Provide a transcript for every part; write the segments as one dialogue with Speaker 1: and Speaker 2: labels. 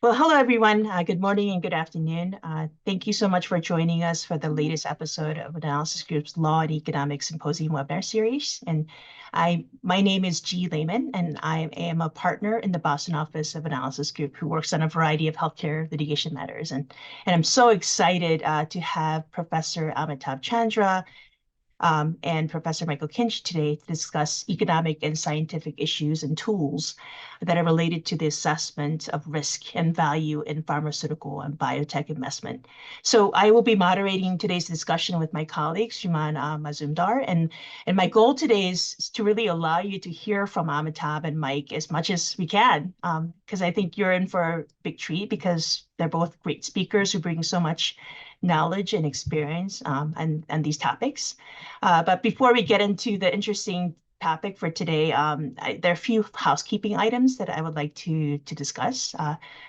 Speaker 1: Well, hello everyone. Good morning and good afternoon. Thank you so much for joining us for the latest episode of Analysis Group's Law and Economics Symposium webinar series. My name is G. Lehman, and I am a partner in the Boston office of Analysis Group who works on a variety of healthcare litigation matters. And I'm so excited to have Professor Amitav Chandra and Professor Michael Kinch today to discuss economic and scientific issues and tools that are related to the assessment of risk and value in pharmaceutical and biotech investment. So I will be moderating today's discussion with my colleague, Shuman Mazumdar. And my goal today is to really allow you to hear from Amitabh and Mike as much as we can, because I think you're in for a big treat because they're both great speakers who bring so much knowledge and experience and these topics. But before we get into the interesting topic for today, there are a few housekeeping items that I would like to discuss.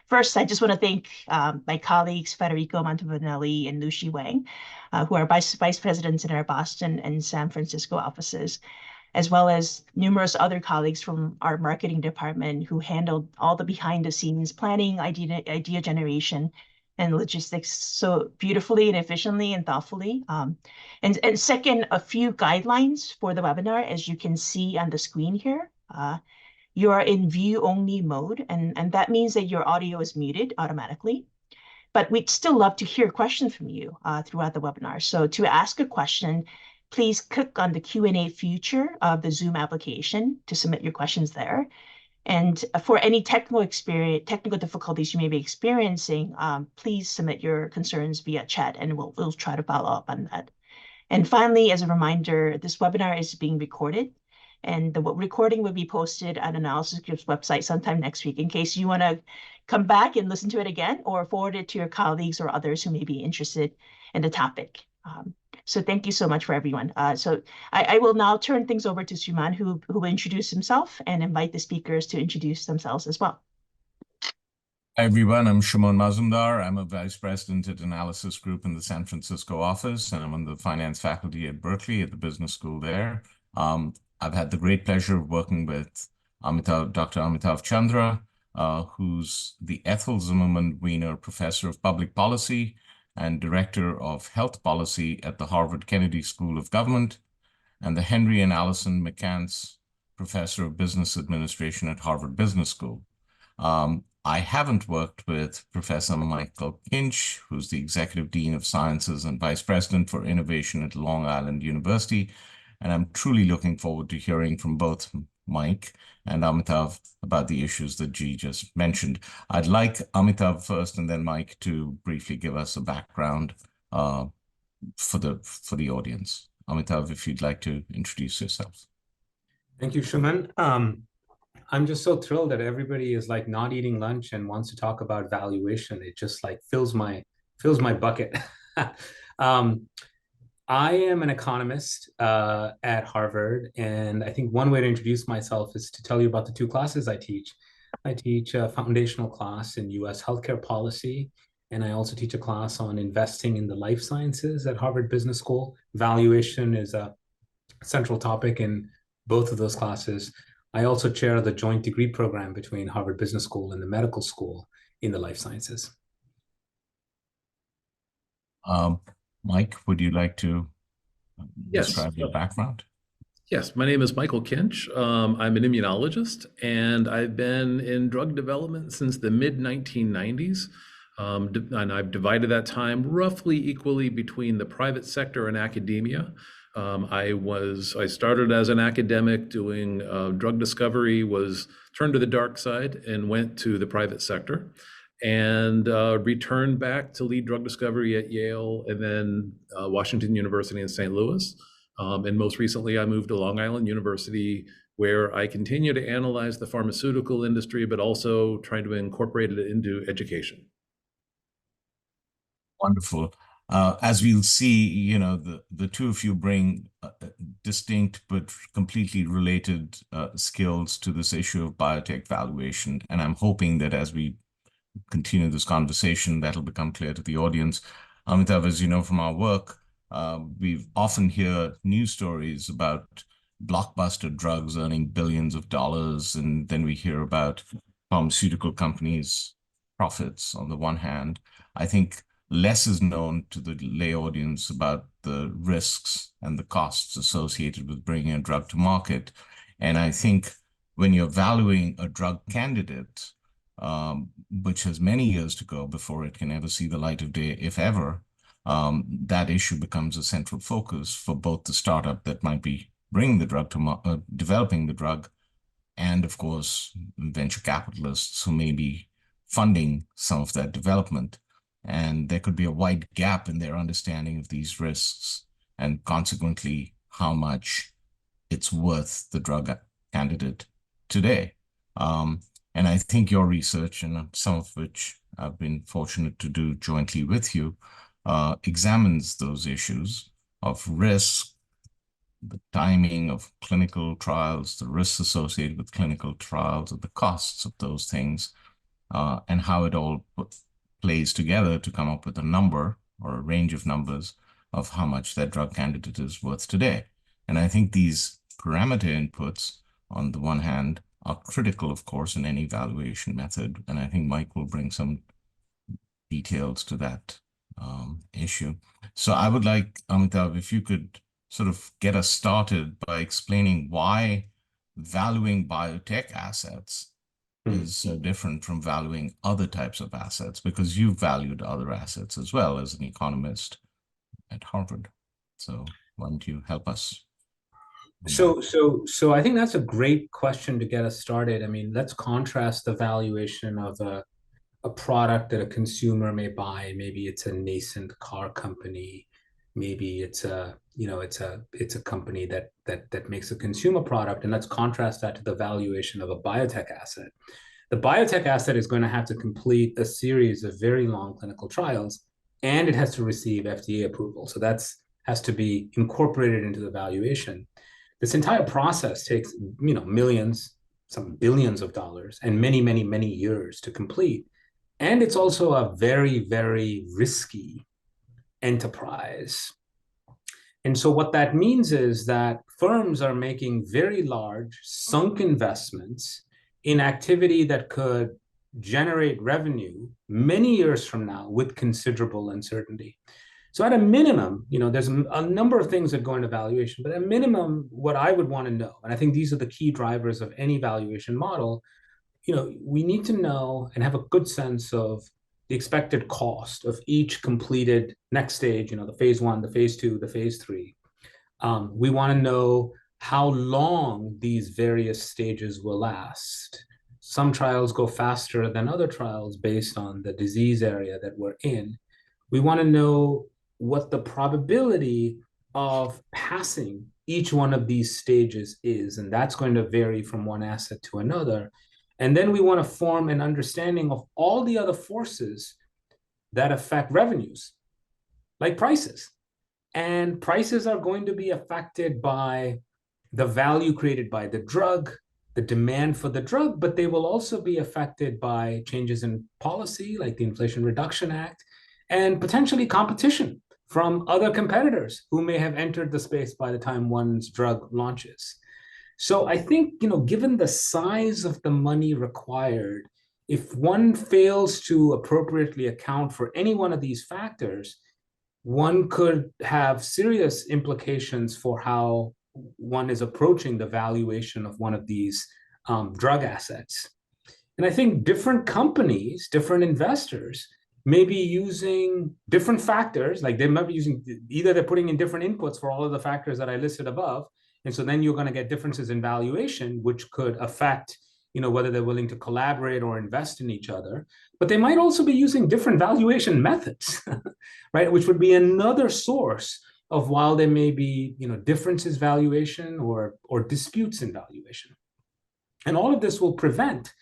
Speaker 1: First, I just want to thank my colleagues, Federico Mantovannelli and Lucy Wang, who are vice presidents in our Boston and San Francisco offices, as well as numerous other colleagues from our marketing department who handled all the behind the scenes planning, idea generation, and logistics so beautifully and efficiently and thoughtfully. And second, a few guidelines for the webinar, as you can see on the screen here. You are in view only mode, and that means that your audio is muted automatically. But we'd still love to hear questions from you throughout the webinar. So to ask a question, please click on the Q&A feature of the Zoom application to submit your questions there. And for any technical difficulties you may be experiencing, please submit your concerns via chat, and we'll try to follow up on that. And finally, as a reminder, this webinar is being recorded, and the recording will be posted on Analysis Group's website sometime next week in case you want to come back and listen to it again or forward it to your colleagues or others who may be interested in the topic. So thank you so much for everyone. So I will now turn things over to Suman, who will introduce himself and invite the speakers to introduce themselves as well.
Speaker 2: Hi, everyone. I'm Shuman Mazumdar. I'm a vice president at Analysis Group in the San Francisco office, and I'm on the finance faculty at Berkeley at the business school there. I've had the great pleasure of working with Dr. Amitav Chandra, who's the Ethel Zimmerman Wiener Professor of Public Policy and Director of Health Policy at the Harvard Kennedy School of Government, and the Henry and Allison McCants Professor of Business Administration at Harvard Business School. I haven't worked with Professor Michael Kinch, who's the Executive Dean of Sciences and Vice President for Innovation at Long Island University, and I'm truly looking forward to hearing from both Mike and Amitav about the issues that G just mentioned. I'd like Amitav first and then Mike to briefly give us a background for the audience. Amitav, if you'd like to introduce yourself.
Speaker 3: Thank you, Shuman. I'm just so thrilled that everybody is like not eating lunch and wants to talk about valuation. It just like fills my bucket. I am an economist at Harvard, and I think one way to introduce myself is to tell you about the two classes I teach. I teach a foundational class in U.S. healthcare policy, and I also teach a class on investing in the life sciences at Harvard Business School. Valuation is a central topic in both of those classes. I also chair the joint degree program between Harvard Business School and the medical school in the life sciences.
Speaker 2: Mike, would you like to describe your background?
Speaker 4: Yes, my name is Michael Kinch. I'm an immunologist, and I've been in drug development since the mid-1990s. And I've divided that time roughly equally between the private sector and academia. I started as an academic doing drug discovery, was turned to the dark side and went to the private sector, and returned back to lead drug discovery at Yale and then Washington University in St. Louis. And most recently, I moved to Long Island University, where I continue to analyze the pharmaceutical industry, but also trying to incorporate it into education.
Speaker 2: Wonderful. As we'll see, the two of you bring distinct but completely related skills to this issue of biotech valuation. And I'm hoping that as we continue this conversation, that'll become clear to the audience. Amitav, as you know from our work, we often hear news stories about blockbuster drugs earning billions of dollars, and then we hear about pharmaceutical companies profits on the one hand. I think less is known to the lay audience about the risks and the costs associated with bringing a drug to market. And I think when you're valuing a drug candidate, which has many years to go before it can ever see the light of day, if ever, that issue becomes a central focus for both the startup that might be bringing the drug to developing the drug, and of course, venture capitalists who may be funding some of that development. And there could be a wide gap in their understanding of these risks and consequently how much it's worth the drug candidate today. And I think your research, and some of which I've been fortunate to do jointly with you, examines those issues of risk, the timing of clinical trials, the risks associated with clinical trials, the costs of those things, and how it all plays together to come up with a number or a range of numbers of how much that drug candidate is worth today. And I think these parameter inputs, on the one hand, are critical, of course, in any valuation method. And I think Mike will bring some details to that issue. So I would like, Amitav, if you could sort of get us started by explaining why valuing biotech assets is so different from valuing other types of assets, because you've valued other assets as well as an economist at Harvard. So why don't you help us?
Speaker 3: So I think that's a great question to get us started. I mean, let's contrast the valuation of a product that a consumer may buy. Maybe it's a nascent car company. Maybe it's a company that makes a consumer product, and let's contrast that to the valuation of a biotech asset. The biotech asset is going to have to complete a series of very long clinical trials, and it has to receive FDA approval. So that has to be incorporated into the valuation. This entire process takes, millions, some billions of dollars, and many, many, many years to complete. And it's also a very, very risky enterprise. And so what that means is that firms are making very large sunk investments in activity that could generate revenue many years from now with considerable uncertainty. So at a minimum, there's a number of things that go into valuation, but at a minimum, what I would want to know, and I think these are the key drivers of any valuation model, we need to know and have a good sense of the expected cost of each completed next stage, the phase 1, the phase 2, the phase 3. We want to know how long these various stages will last. Some trials go faster than other trials based on the disease area that we're in. We want to know what the probability of passing each one of these stages is, and that's going to vary from one asset to another. And then we want to form an understanding of all the other forces that affect revenues, like prices. And prices are going to be affected by the value created by the drug, the demand for the drug, but they will also be affected by changes in policy, like the Inflation Reduction Act, and potentially competition from other competitors who may have entered the space by the time one's drug launches. So I think, given the size of the money required, if one fails to appropriately account for any one of these factors, one could have serious implications for how one is approaching the valuation of one of these drug assets. And I think different companies, different investors may be using different factors, like they might be using, either they're putting in different inputs for all of the factors that I listed above. And so then you're going to get differences in valuation, which could affect, whether they're willing to collaborate or invest in each other. But they might also be using different valuation methods, right? Which would be another source of while there may be, differences valuation or disputes in valuation. And all of this will prevent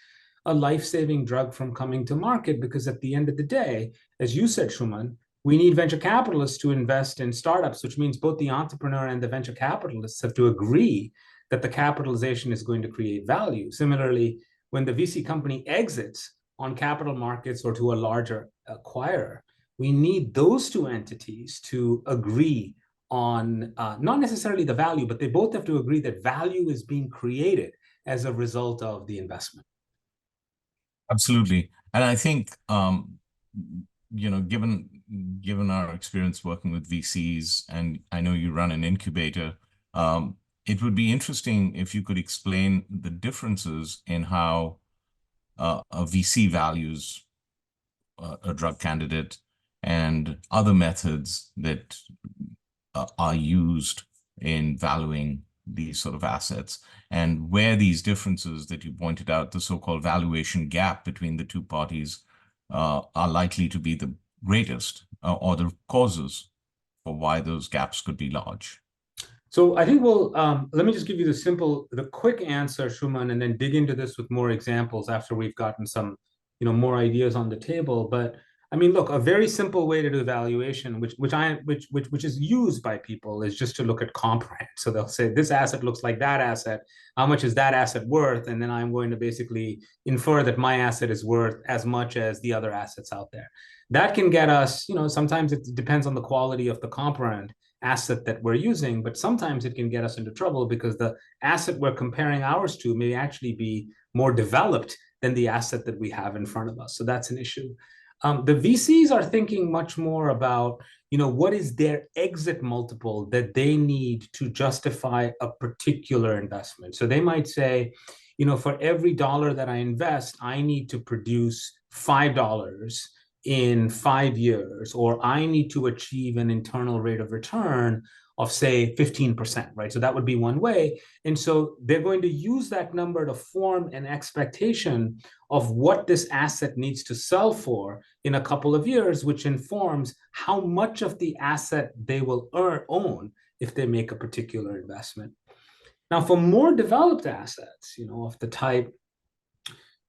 Speaker 3: a life-saving drug from coming to market, because at the end of the day, as you said, Shuman, we need venture capitalists to invest in startups, which means both the entrepreneur and the venture capitalists have to agree that the capitalization is going to create value. Similarly, when the VC company exits on capital markets or to a larger acquirer, we need those two entities to agree on not necessarily the value, but they both have to agree that value is being created as a result of the investment.
Speaker 2: Absolutely. And I think, given our experience working with VCs, and I know you run an incubator, it would be interesting if you could explain the differences in how a VC values a drug candidate and other methods that are used in valuing these sort of assets, and where these differences that you pointed out, the so-called valuation gap between the two parties, are likely to be the greatest, or the causes for why those gaps could be large.
Speaker 3: So I think let me just give you the quick answer, Shuman, and then dig into this with more examples after we've gotten some, more ideas on the table. But I mean, look, a very simple way to do evaluation, which is used by people, is just to look at comp rent. So they'll say this asset looks like that asset. How much is that asset worth? And then I'm going to basically infer that my asset is worth as much as the other assets out there. That can get us, sometimes it depends on the quality of the comp rent asset that we're using, but sometimes it can get us into trouble because the asset we're comparing ours to may actually be more developed than the asset that we have in front of us. So that's an issue. The VCs are thinking much more about, what is their exit multiple that they need to justify a particular investment. So they might say, for every dollar that I invest, I need to produce $5 in 5 years, or I need to achieve an internal rate of return of, say, 15%, right? So that would be one way. And so they're going to use that number to form an expectation of what this asset needs to sell for in a couple of years, which informs how much of the asset they will own if they make a particular investment. Now, for more developed assets, of the type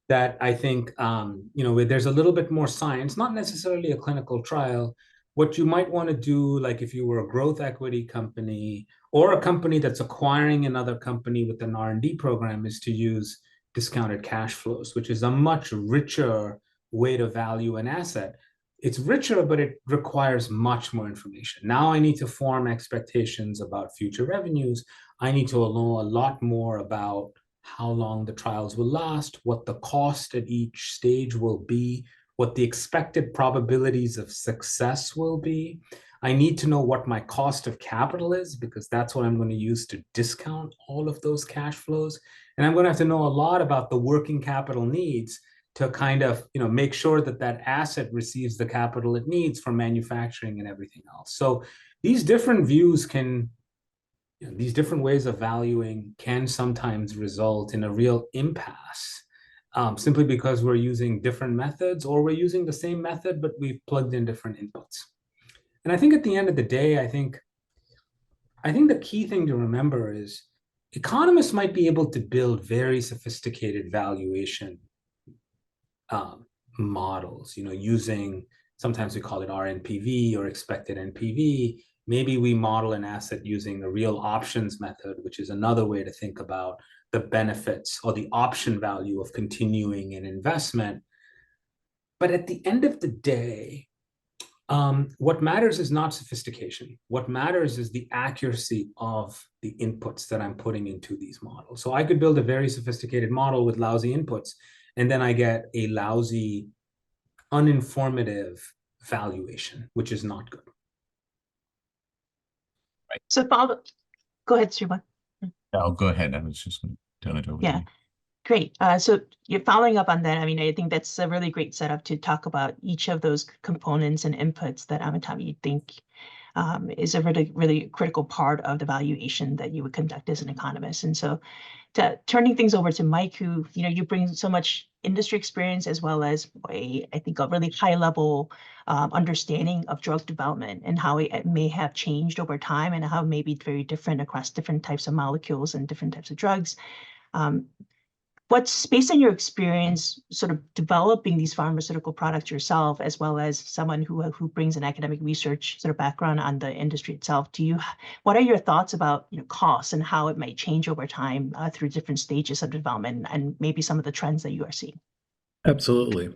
Speaker 3: that I think, where there's a little bit more science, not necessarily a clinical trial, what you might want to do, like if you were a growth equity company or a company that's acquiring another company with an R&D program, is to use discounted cash flows, which is a much richer way to value an asset. It's richer, but it requires much more information. Now I need to form expectations about future revenues. I need to know a lot more about how long the trials will last, what the cost at each stage will be, what the expected probabilities of success will be. I need to know what my cost of capital is, because that's what I'm going to use to discount all of those cash flows. And I'm going to have to know a lot about the working capital needs to kind of, make sure that that asset receives the capital it needs for manufacturing and everything else. So these different views can, these different ways of valuing can sometimes result in a real impasse, simply because we're using different methods, or we're using the same method, but we've plugged in different inputs. And I think at the end of the day, I think the key thing to remember is economists might be able to build very sophisticated valuation models, using, sometimes we call it RNPV or expected NPV. Maybe we model an asset using the real options method, which is another way to think about the benefits or the option value of continuing an investment. But at the end of the day, what matters is not sophistication. What matters is the accuracy of the inputs that I'm putting into these models. So I could build a very sophisticated model with lousy inputs, and then I get a lousy, uninformative valuation, which is not good.
Speaker 1: Right. So go ahead, Sriman.
Speaker 2: Oh, go ahead. I was just going to turn it over to you.
Speaker 1: Great. So you're following up on that. I mean, I think that's a really great setup to talk about each of those components and inputs that Amitabh, you think is a really, really critical part of the valuation that you would conduct as an economist. And so turning things over to Mike, who, you bring so much industry experience as well as I think a really high level understanding of drug development and how it may have changed over time and how it may be very different across different types of molecules and different types of drugs. What's, based on your experience sort of developing these pharmaceutical products yourself, as well as someone who brings an academic research sort of background on the industry itself, what are your thoughts about costs and how it might change over time through different stages of development, and maybe some of the trends that you are seeing?
Speaker 4: Absolutely.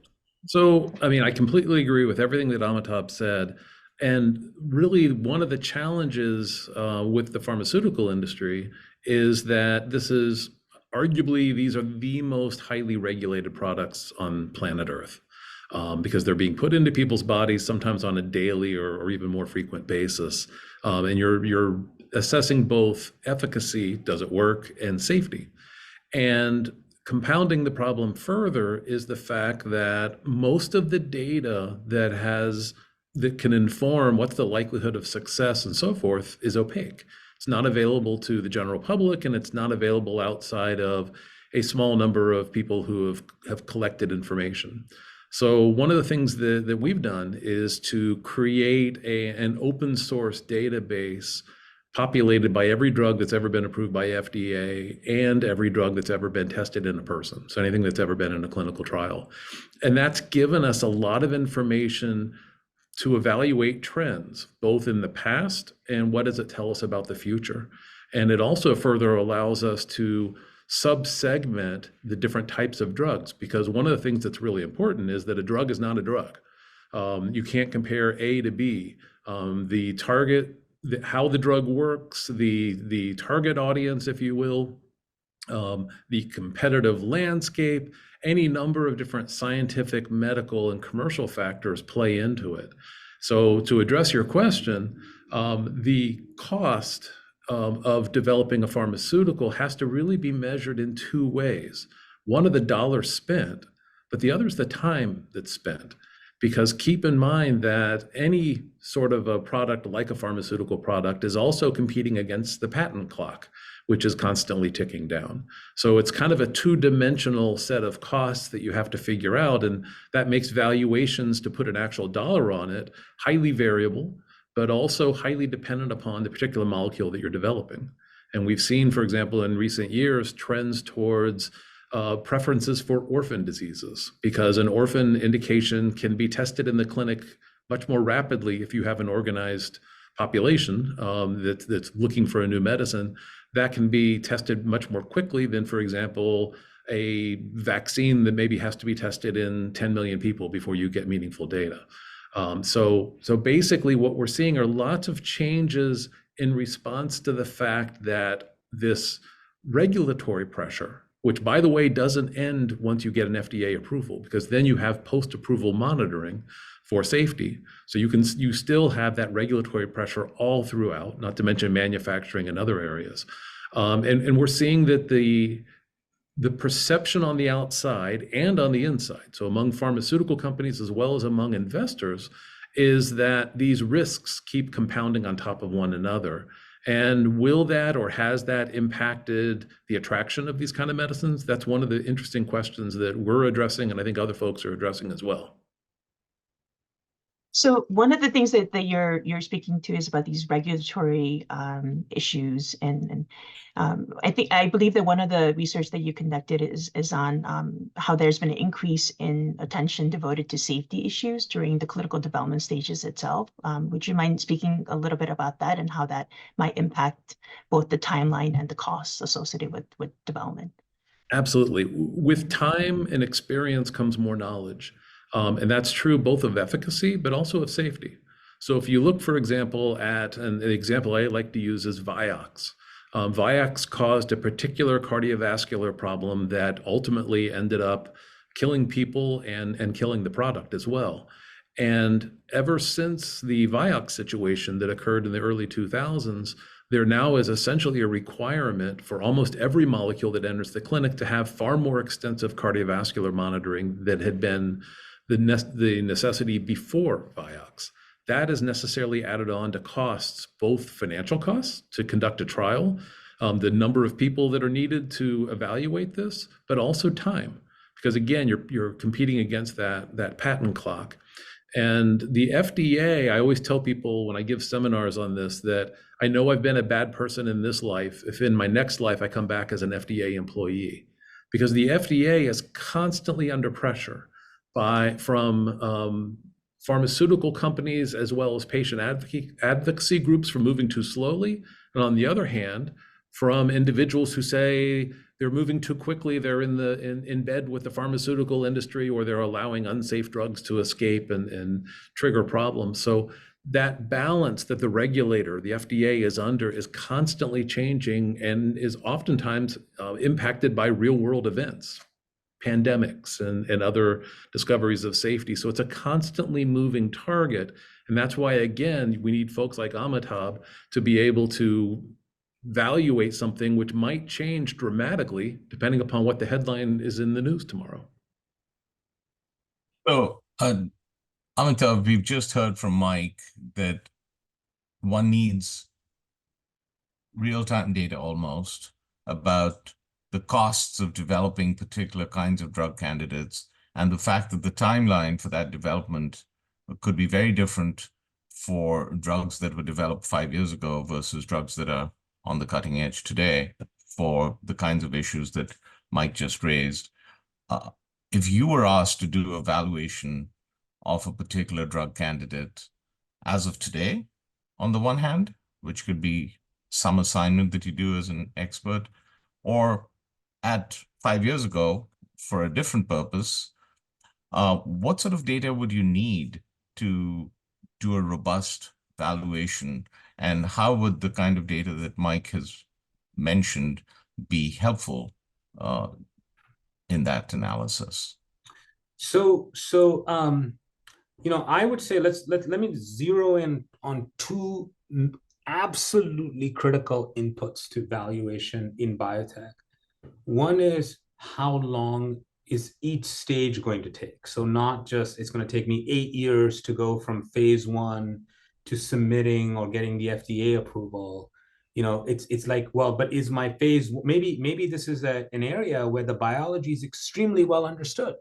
Speaker 4: So, I mean, I completely agree with everything that Amitabh said. And really, one of the challenges with the pharmaceutical industry is that arguably, these are the most highly regulated products on planet Earth. because they're being put into people's bodies sometimes on a daily or even more frequent basis. And you're assessing both efficacy, does it work, and safety. And compounding the problem further is the fact that most of the data that can inform what's the likelihood of success and so forth is opaque. It's not available to the general public, and it's not available outside of a small number of people who have collected information. So one of the things that we've done is to create an open source database populated by every drug that's ever been approved by FDA and every drug that's ever been tested in a person. So anything that's ever been in a clinical trial. And that's given us a lot of information to evaluate trends, both in the past and what does it tell us about the future. And it also further allows us to sub-segment the different types of drugs, because one of the things that's really important is that a drug is not a drug. You can't compare A to B. The target, how the drug works, the target audience, if you will, the competitive landscape, any number of different scientific, medical, and commercial factors play into it. So to address your question, the cost of developing a pharmaceutical has to really be measured in two ways. One of the dollars spent, but the other is the time that's spent. Because keep in mind that any sort of a product like a pharmaceutical product is also competing against the patent clock, which is constantly ticking down. So it's kind of a two-dimensional set of costs that you have to figure out, and that makes valuations, to put an actual dollar on it, highly variable, but also highly dependent upon the particular molecule that you're developing. And we've seen, for example, in recent years, trends towards preferences for orphan diseases, because an orphan indication can be tested in the clinic much more rapidly if you have an organized population that's looking for a new medicine. That can be tested much more quickly than, for example, a vaccine that maybe has to be tested in 10 million people before you get meaningful data. So basically what we're seeing are lots of changes in response to the fact that this regulatory pressure, which, by the way, doesn't end once you get an FDA approval, because then you have post-approval monitoring for safety. So you still have that regulatory pressure all throughout, not to mention manufacturing and other areas. And we're seeing that the perception on the outside and on the inside, so among pharmaceutical companies as well as among investors, is that these risks keep compounding on top of one another. And will that, or has that, impacted the attraction of these kind of medicines? That's one of the interesting questions that we're addressing, and I think other folks are addressing as well.
Speaker 1: So one of the things that you're speaking to is about these regulatory issues, and I believe that one of the research that you conducted is on how there's been an increase in attention devoted to safety issues during the clinical development stages itself. Would you mind speaking a little bit about that and how that might impact both the timeline and the costs associated with development?
Speaker 4: Absolutely. With time and experience comes more knowledge. And that's true both of efficacy, but also of safety. So if you look, for example, at, and the example I like to use is Vioxx. Vioxx caused a particular cardiovascular problem that ultimately ended up killing people and killing the product as well. And ever since the Vioxx situation that occurred in the early 2000s, there now is essentially a requirement for almost every molecule that enters the clinic to have far more extensive cardiovascular monitoring that had been the necessity before Vioxx. That is necessarily added on to costs, both financial costs to conduct a trial, the number of people that are needed to evaluate this, but also time, because again, you're competing against that patent clock. And the FDA, I always tell people when I give seminars on this that I know I've been a bad person in this life if in my next life I come back as an FDA employee, because the FDA is constantly under pressure from pharmaceutical companies as well as patient advocacy groups for moving too slowly. And on the other hand, from individuals who say they're moving too quickly, they're in bed with the pharmaceutical industry, or they're allowing unsafe drugs to escape and trigger problems. So that balance that the regulator, the FDA, is under is constantly changing and is oftentimes impacted by real world events. pandemics and other discoveries of safety. So it's a constantly moving target. And that's why, again, we need folks like Amitabh to be able to evaluate something which might change dramatically depending upon what the headline is in the news tomorrow.
Speaker 2: So, Amitabh, we've just heard from Mike that one needs real-time data almost about the costs of developing particular kinds of drug candidates and the fact that the timeline for that development could be very different for drugs that were developed 5 years ago versus drugs that are on the cutting edge today for the kinds of issues that Mike just raised. If you were asked to do a valuation of a particular drug candidate as of today, on the one hand, which could be some assignment that you do as an expert, or at 5 years ago for a different purpose, what sort of data would you need to do a robust valuation? And how would the kind of data that Mike has mentioned be helpful in that analysis?
Speaker 3: I would say let me zero in on two absolutely critical inputs to valuation in biotech. One is how long is each stage going to take? So not just it's going to take me 8 years to go from phase 1 to submitting or getting the FDA approval. It's like, well, but is my phase, maybe this is an area where the biology is extremely well understood.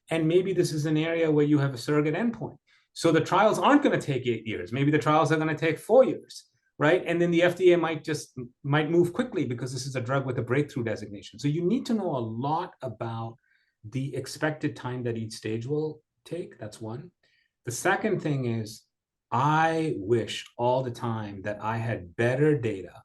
Speaker 3: And maybe this is an area where you have a surrogate endpoint. So the trials aren't going to take 8 years. Maybe the trials are going to take 4 years, right? And then the FDA might move quickly because this is a drug with a breakthrough designation. So you need to know a lot about the expected time that each stage will take. That's one. The second thing is, I wish all the time that I had better data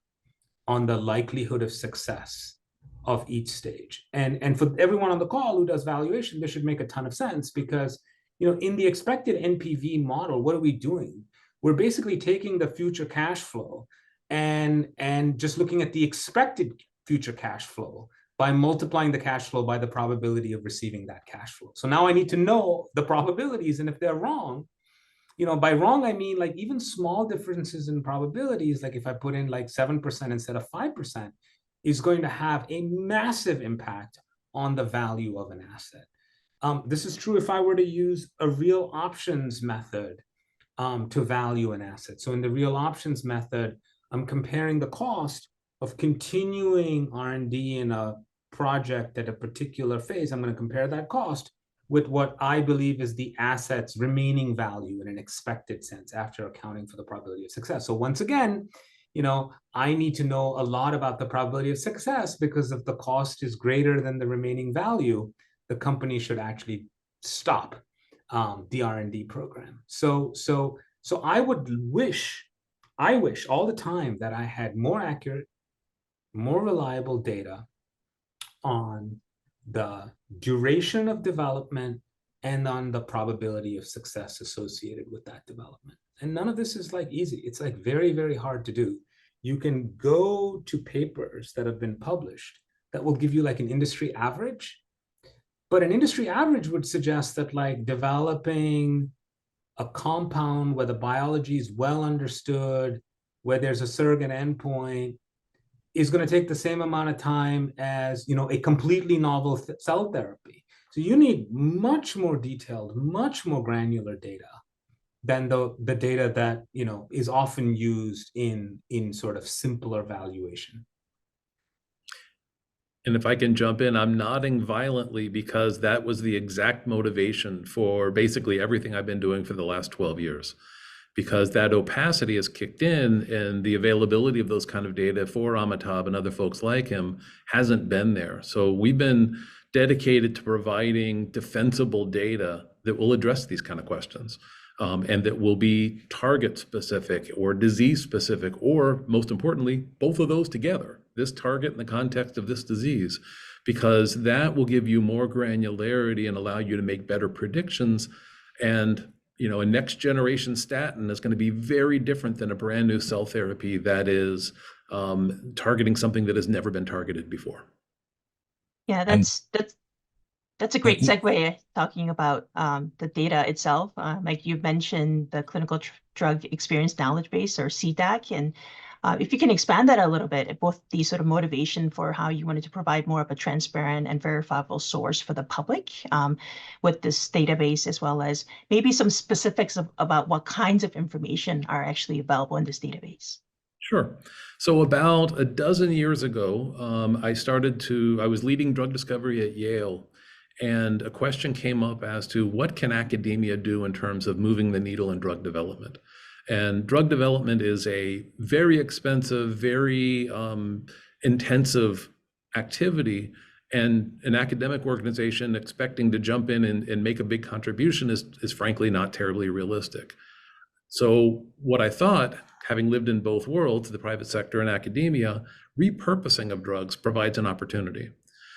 Speaker 3: on the likelihood of success of each stage. And for everyone on the call who does valuation, this should make a ton of sense because, in the expected NPV model, what are we doing? We're basically taking the future cash flow and just looking at the expected future cash flow by multiplying the cash flow by the probability of receiving that cash flow. So now I need to know the probabilities, and if they're wrong, by wrong, I mean like even small differences in probabilities, like if I put in like 7% instead of 5%, is going to have a massive impact on the value of an asset. This is true if I were to use a real options method to value an asset. So in the real options method, I'm comparing the cost of continuing R&D in a project at a particular phase. I'm going to compare that cost with what I believe is the asset's remaining value in an expected sense after accounting for the probability of success. So once again, I need to know a lot about the probability of success, because if the cost is greater than the remaining value, the company should actually stop the R&D program. So I wish all the time that I had more accurate, more reliable data on the duration of development and on the probability of success associated with that development. And none of this is like easy. It's like very, very hard to do. You can go to papers that have been published that will give you like an industry average, but an industry average would suggest that like developing a compound where the biology is well understood, where there's a surrogate endpoint, is going to take the same amount of time as, a completely novel cell therapy. So you need much more detailed, much more granular data than the data that, is often used in sort of simpler valuation.
Speaker 4: And if I can jump in, I'm nodding violently because that was the exact motivation for basically everything I've been doing for the last 12 years. Because that opacity has kicked in and the availability of those kind of data for Amitabh and other folks like him hasn't been there. So we've been dedicated to providing defensible data that will address these kind of questions, and that will be target specific or disease specific, or most importantly, both of those together, this target in the context of this disease, because that will give you more granularity and allow you to make better predictions. And a next generation statin is going to be very different than a brand new cell therapy that is targeting something that has never been targeted before.
Speaker 1: Yeah, that's That's a great segue talking about the data itself. Like you mentioned, the clinical drug experience knowledge base, or CDAC, and if you can expand that a little bit, both the sort of motivation for how you wanted to provide more of a transparent and verifiable source for the public with this database, as well as maybe some specifics about what kinds of information are actually available in this database.
Speaker 4: Sure. So about a dozen years ago, I was leading drug discovery at Yale, and a question came up as to what can academia do in terms of moving the needle in drug development. And drug development is a very expensive, very intensive activity, and an academic organization expecting to jump in and make a big contribution is frankly not terribly realistic. So what I thought, having lived in both worlds, the private sector and academia, repurposing of drugs provides an opportunity.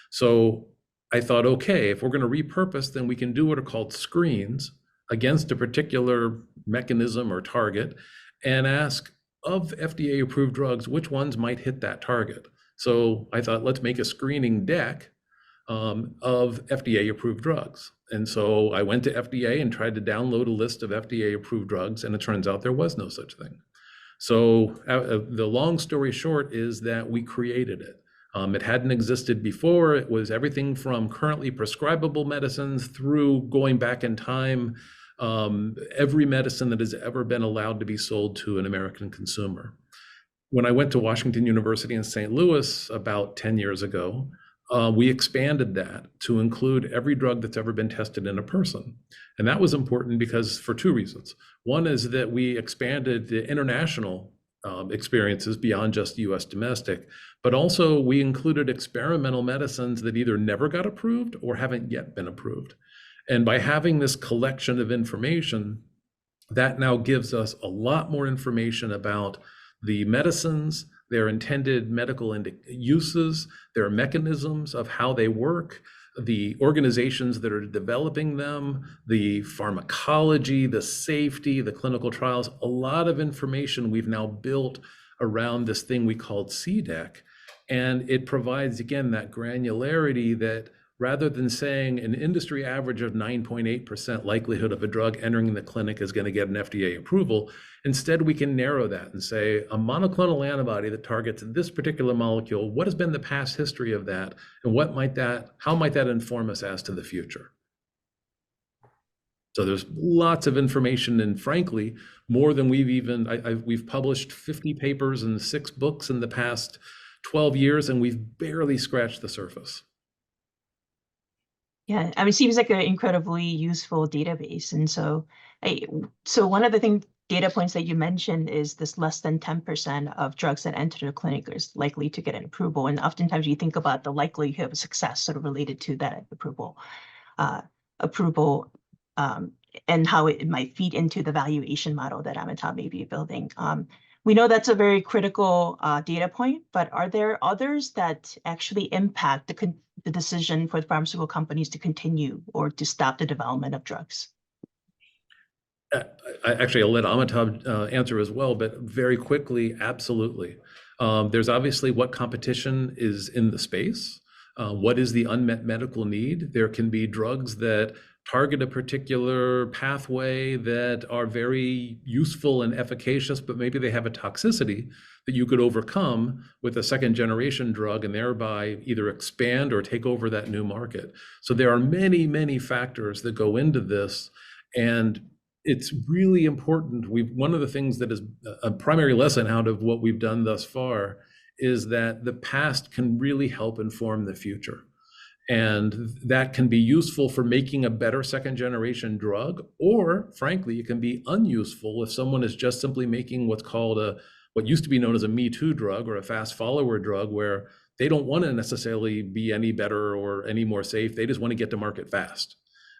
Speaker 4: So I thought, okay, if we're going to repurpose, then we can do what are called screens against a particular mechanism or target and ask, of FDA approved drugs, which ones might hit that target. So I thought, let's make a screening deck of FDA approved drugs. And so I went to FDA and tried to download a list of FDA approved drugs, and it turns out there was no such thing. So the long story short is that we created it. It hadn't existed before. It was everything from currently prescribable medicines through going back in time, every medicine that has ever been allowed to be sold to an American consumer. When I went to Washington University in St. Louis about 10 years ago, we expanded that to include every drug that's ever been tested in a person. And that was important because for two reasons. One is that we expanded the international experiences beyond just US domestic, but also we included experimental medicines that either never got approved or haven't yet been approved. And by having this collection of information, that now gives us a lot more information about the medicines, their intended medical uses, their mechanisms of how they work, the organizations that are developing them, the pharmacology, the safety, the clinical trials, a lot of information we've now built around this thing we called CDEC. And it provides, again, that granularity that rather than saying an industry average of 9.8% likelihood of a drug entering the clinic is going to get an FDA approval, instead we can narrow that and say a monoclonal antibody that targets this particular molecule, what has been the past history of that, and how might that inform us as to the future? So there's lots of information, and frankly, more than we've published 50 papers and 6 books in the past 12 years, and we've barely scratched the surface.
Speaker 1: Yeah, I mean, it seems like an incredibly useful database. And so one of the data points that you mentioned is this less than 10% of drugs that enter the clinic is likely to get an approval. And oftentimes you think about the likelihood of success sort of related to that approval, and how it might feed into the valuation model that Amitabh may be building. We know that's a very critical data point, but are there others that actually impact the decision for the pharmaceutical companies to continue or to stop the development of drugs?
Speaker 4: I'll let Amitabh answer as well, but very quickly, absolutely. There's obviously what competition is in the space. What is the unmet medical need? There can be drugs that target a particular pathway that are very useful and efficacious, but maybe they have a toxicity that you could overcome with a second generation drug and thereby either expand or take over that new market. So there are many, many factors that go into this, and it's really important. One of the things that is a primary lesson out of what we've done thus far is that the past can really help inform the future. And that can be useful for making a better second generation drug, or frankly, it can be unuseful if someone is just simply making what used to be known as a Me Too drug or a fast follower drug, where they don't want to necessarily be any better or any more safe. They just want to get to market fast.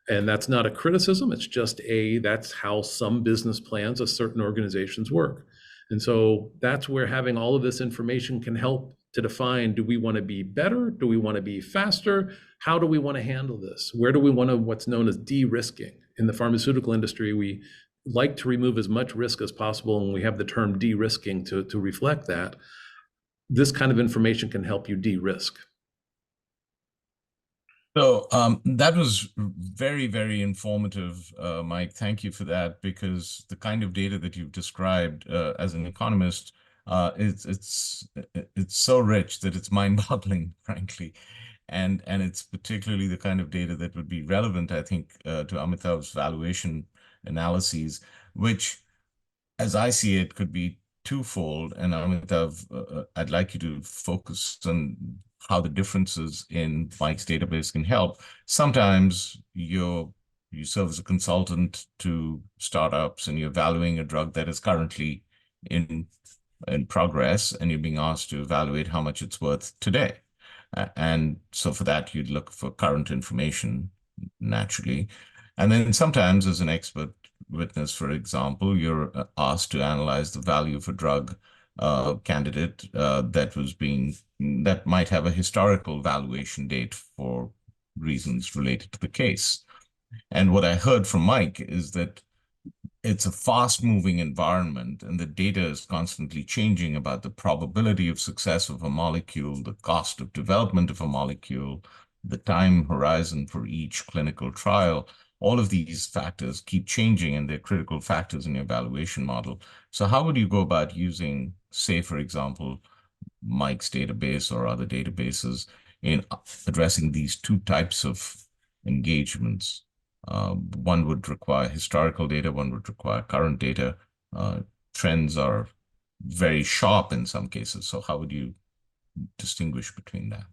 Speaker 4: And that's not a criticism. It's just that's how some business plans of certain organizations work. And so that's where having all of this information can help to define, do we want to be better? Do we want to be faster? How do we want to handle this? Where do we want to, what's known as de-risking? In the pharmaceutical industry, we like to remove as much risk as possible, and we have the term de-risking to reflect that. This kind of information can help you de-risk.
Speaker 2: So that was very, very informative, Mike. Thank you for that, because the kind of data that you've described as an economist, it's so rich that it's mind-boggling, frankly. And it's particularly the kind of data that would be relevant, I think, to Amitabh's valuation analyses, which, as I see it, could be twofold. And Amitav, I'd like you to focus on how the differences in Mike's database can help. Sometimes you serve as a consultant to startups and you're valuing a drug that is currently in progress, and you're being asked to evaluate how much it's worth today. And so for that, you'd look for current information naturally. And then sometimes, as an expert witness, for example, you're asked to analyze the value of a drug candidate that might have a historical valuation date for reasons related to the case. And what I heard from Mike is that it's a fast-moving environment, and the data is constantly changing about the probability of success of a molecule, the cost of development of a molecule, the time horizon for each clinical trial. All of these factors keep changing, and they're critical factors in your valuation model. So how would you go about using, say, for example, Mike's database or other databases in addressing these two types of engagements? One would require historical data, one would require current data. Trends are very sharp in some cases. So how would you distinguish between that?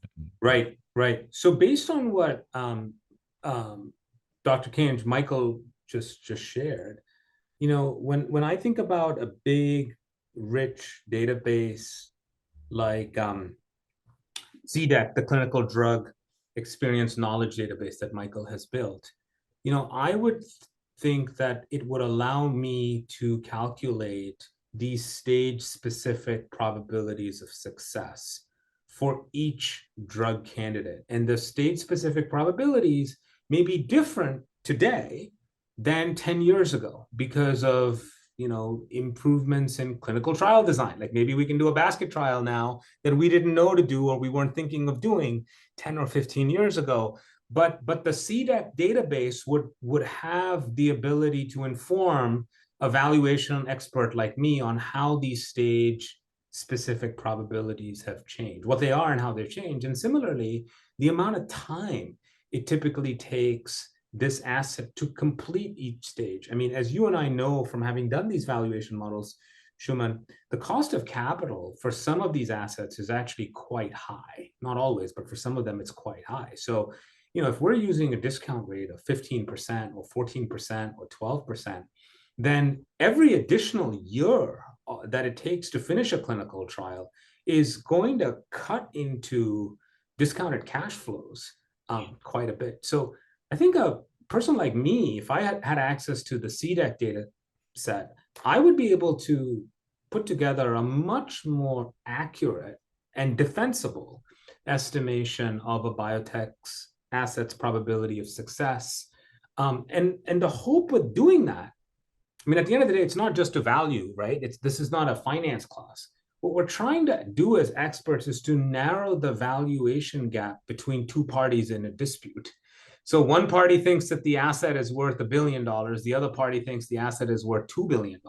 Speaker 3: Right, right. So based on what Dr. Kinch, Michael just shared, you know, when I think about a big, rich database like CDEC, the clinical drug experience knowledge database that Michael has built, you know, I would think that it would allow me to calculate these stage-specific probabilities of success for each drug candidate. And the stage-specific probabilities may be different today than 10 years ago because of, you know, improvements in clinical trial design. Like maybe we can do a basket trial now that we didn't know to do or we weren't thinking of doing 10 or 15 years ago. But the CDEC database would have the ability to inform a valuation expert like me on how these stage-specific probabilities have changed, what they are and how they've changed. And similarly, the amount of time it typically takes this asset to complete each stage. I mean, as you and I know from having done these valuation models, Shuman, the cost of capital for some of these assets is actually quite high. Not always, but for some of them, it's quite high. So, you know, if we're using a discount rate of 15% or 14% or 12%, then every additional year that it takes to finish a clinical trial is going to cut into discounted cash flows quite a bit. So I think a person like me, if I had access to the CDEC data set, I would be able to put together a much more accurate and defensible estimation of a biotech's assets probability of success. And the hope with doing that, I mean, at the end of the day, it's not just a value, right? This is not a finance class. What we're trying to do as experts is to narrow the valuation gap between two parties in a dispute. So one party thinks that the asset is worth $1 billion. The other party thinks the asset is worth $2 billion,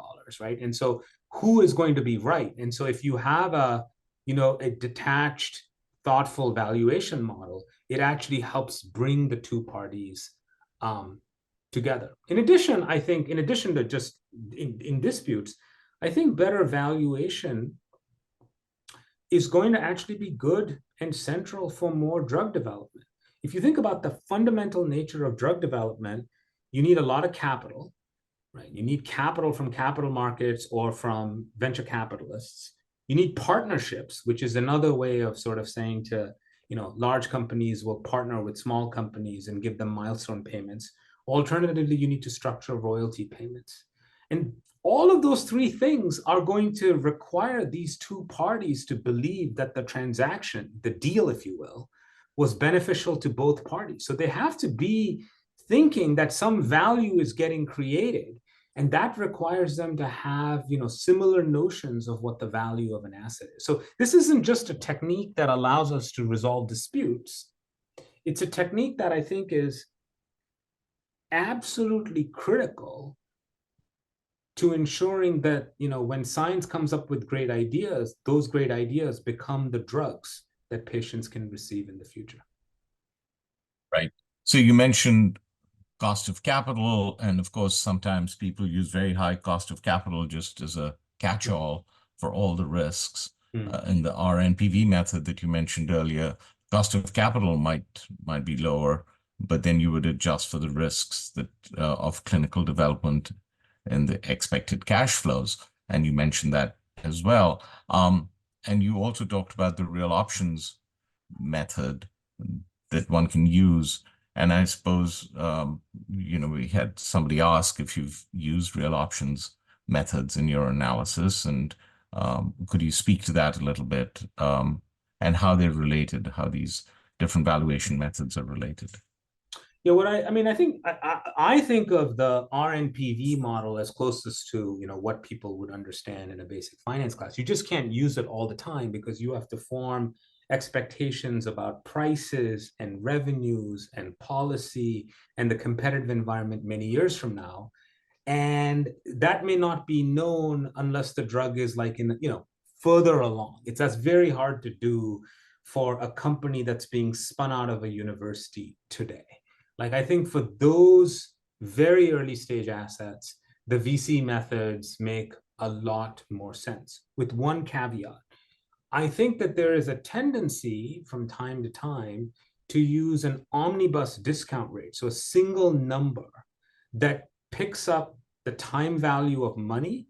Speaker 3: right? And so who is going to be right? And so if you have a detached, thoughtful valuation model, it actually helps bring the two parties together. In addition, I think, in addition to just in disputes, I think better valuation is going to actually be good and central for more drug development. If you think about the fundamental nature of drug development, you need a lot of capital, right? You need capital from capital markets or from venture capitalists. You need partnerships, which is another way of sort of saying to, you know, large companies will partner with small companies and give them milestone payments. Alternatively, you need to structure royalty payments. And all of those three things are going to require these two parties to believe that the transaction, the deal, if you will, was beneficial to both parties. So they have to be thinking that some value is getting created, and that requires them to have, you know, similar notions of what the value of an asset is. So this isn't just a technique that allows us to resolve disputes. it's a technique that I think is absolutely critical to ensuring that, when science comes up with great ideas, those great ideas become the drugs that patients can receive in the future.
Speaker 2: Right. So you mentioned cost of capital, and of course, sometimes people use very high cost of capital just as a catch-all for all the risks. In the RNPV method that you mentioned earlier, cost of capital might be lower, but then you would adjust for the risks that of clinical development and the expected cash flows. And you mentioned that as well. And you also talked about the real options method that one can use. And I suppose, we had somebody ask if you've used real options methods in your analysis, and could you speak to that a little bit, and how they're related, how these different valuation methods are related?
Speaker 3: Yeah, I think of the RNPV model as closest to, what people would understand in a basic finance class. You just can't use it all the time because you have to form expectations about prices and revenues and policy and the competitive environment many years from now. And that may not be known unless the drug is like further along. That's very hard to do for a company that's being spun out of a university today. Like, I think for those very early stage assets, the VC methods make a lot more sense, with one caveat. I think that there is a tendency from time to time to use an omnibus discount rate, so a single number that picks up the time value of money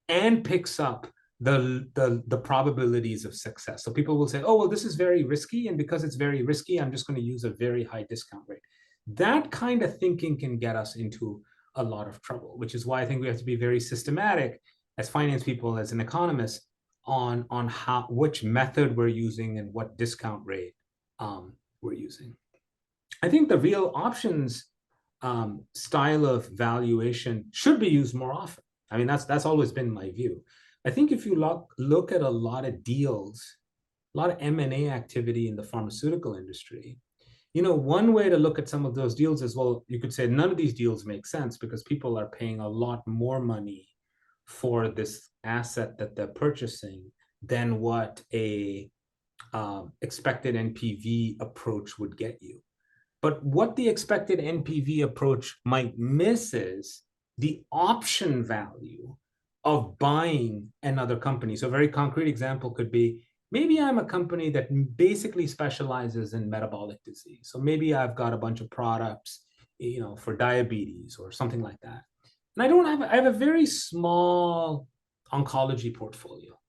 Speaker 3: and picks up the probabilities of success. So people will say, oh, well, this is very risky, and because it's very risky, I'm just going to use a very high discount rate. That kind of thinking can get us into a lot of trouble, which is why I think we have to be very systematic as finance people, as an economist, on which method we're using and what discount rate we're using. I think the real options style of valuation should be used more often. I mean, that's always been my view. I think if you look at a lot of deals, a lot of M&A activity in the pharmaceutical industry, one way to look at some of those deals is, well, you could say none of these deals make sense because people are paying a lot more money for this asset that they're purchasing than what a expected NPV approach would get you. But what the expected NPV approach might miss is the option value of buying another company. So a very concrete example could be, maybe I'm a company that basically specializes in metabolic disease. So maybe I've got a bunch of products, for diabetes or something like that. And I have a very small oncology portfolio.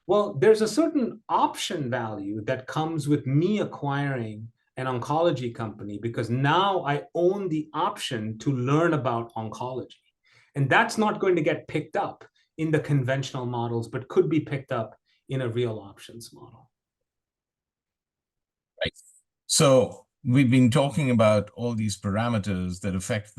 Speaker 3: Well, there's a certain option value that comes with me acquiring an oncology company because now I own the option to learn about oncology. And that's not going to get picked up in the conventional models, but could be picked up in a real options model.
Speaker 2: Right. So we've been talking about all these parameters that affect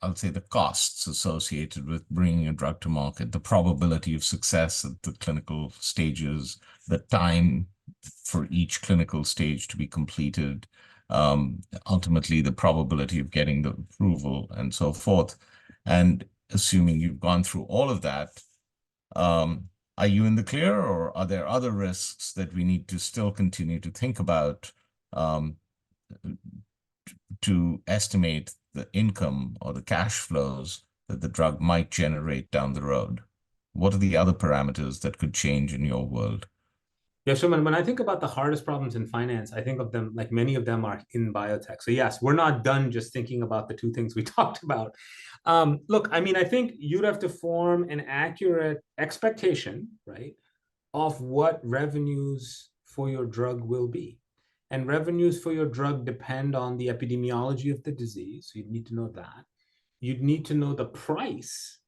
Speaker 2: I'll say the costs associated with bringing a drug to market, the probability of success at the clinical stages, the time for each clinical stage to be completed, ultimately the probability of getting the approval and so forth. And assuming you've gone through all of that, are you in the clear, or are there other risks that we need to still continue to think about to estimate the income or the cash flows that the drug might generate down the road? What are the other parameters that could change in your world?
Speaker 3: Yeah, Shuman, when I think about the hardest problems in finance, I think of them, like many of them are in biotech. So yes, we're not done just thinking about the two things we talked about. Look, I mean, I think you'd have to form an accurate expectation, right, of what revenues for your drug will be. And revenues for your drug depend on the epidemiology of the disease. So you'd need to know that. You'd need to know the price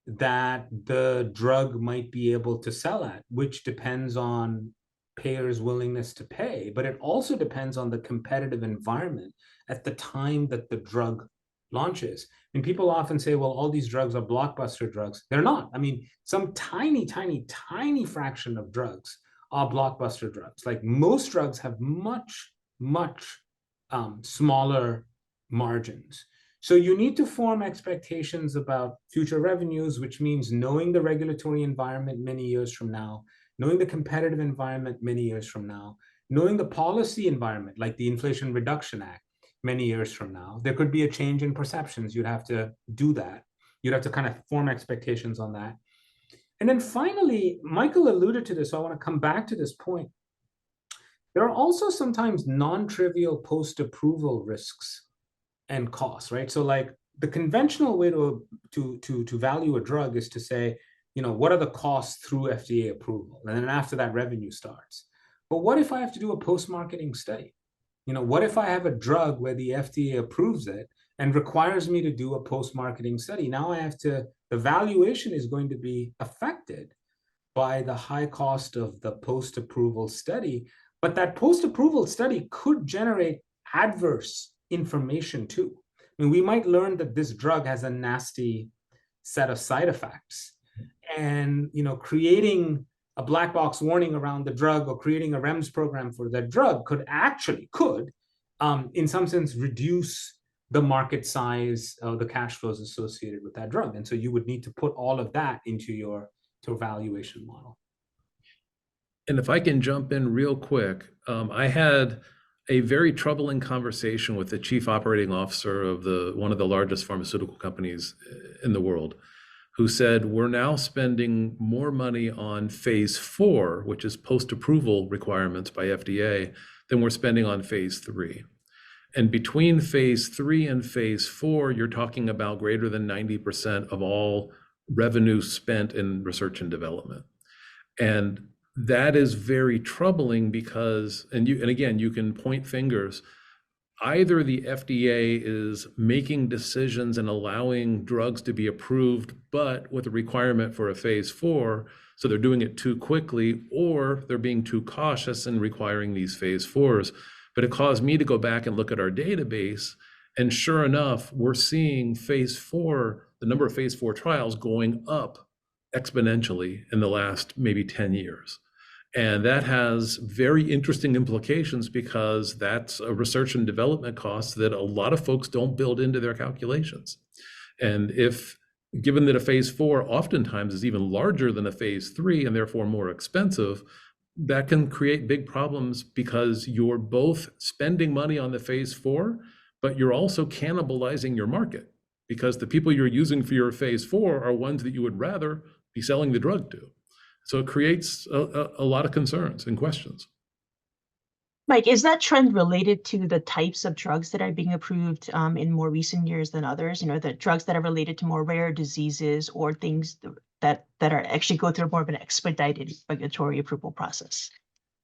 Speaker 3: that the drug might be able to sell at, which depends on payers' willingness to pay, but it also depends on the competitive environment at the time that the drug launches. And people often say, well, all these drugs are blockbuster drugs. They're not. I mean, some tiny, tiny, tiny fraction of drugs are blockbuster drugs. Like most drugs have much, much smaller margins. So you need to form expectations about future revenues, which means knowing the regulatory environment many years from now, knowing the competitive environment many years from now, knowing the policy environment, like the Inflation Reduction Act, many years from now. There could be a change in perceptions. You'd have to do that. You'd have to kind of form expectations on that. And then finally, Michael alluded to this, so I want to come back to this point. There are also sometimes non-trivial post-approval risks and costs, right? So like the conventional way to value a drug is to say, what are the costs through FDA approval? And then after that, revenue starts. But what if I have to do a post-marketing study? What if I have a drug where the FDA approves it and requires me to do a post-marketing study? Now the valuation is going to be affected by the high cost of the post-approval study. But that post-approval study could generate adverse information too. I mean, we might learn that this drug has a nasty set of side effects, and creating a black box warning around the drug or creating a REMS program for that drug could in some sense reduce the market size of the cash flows associated with that drug. And so you would need to put all of that into your valuation model.
Speaker 4: And if I can jump in real quick, I had a very troubling conversation with the chief operating officer of one of the largest pharmaceutical companies in the world, who said, we're now spending more money on phase 4, which is post-approval requirements by FDA, than we're spending on phase 3. And between phase 3 and phase 4, you're talking about greater than 90% of all revenue spent in research and development. And that is very troubling because, and again, you can point fingers. Either the FDA is making decisions and allowing drugs to be approved, but with a requirement for a phase 4, so they're doing it too quickly, or they're being too cautious in requiring these phase 4s. But it caused me to go back and look at our database, and sure enough, we're seeing phase 4, the number of phase 4 trials going up exponentially in the last maybe 10 years. And that has very interesting implications because that's a research and development cost that a lot of folks don't build into their calculations. And given that a phase 4 oftentimes is even larger than a phase 3 and therefore more expensive, that can create big problems because you're both spending money on the phase 4, but you're also cannibalizing your market because the people you're using for your phase 4 are ones that you would rather be selling the drug to. So it creates a lot of concerns and questions.
Speaker 1: Mike, is that trend related to the types of drugs that are being approved in more recent years than others? The drugs that are related to more rare diseases or things that are actually go through more of an expedited regulatory approval process?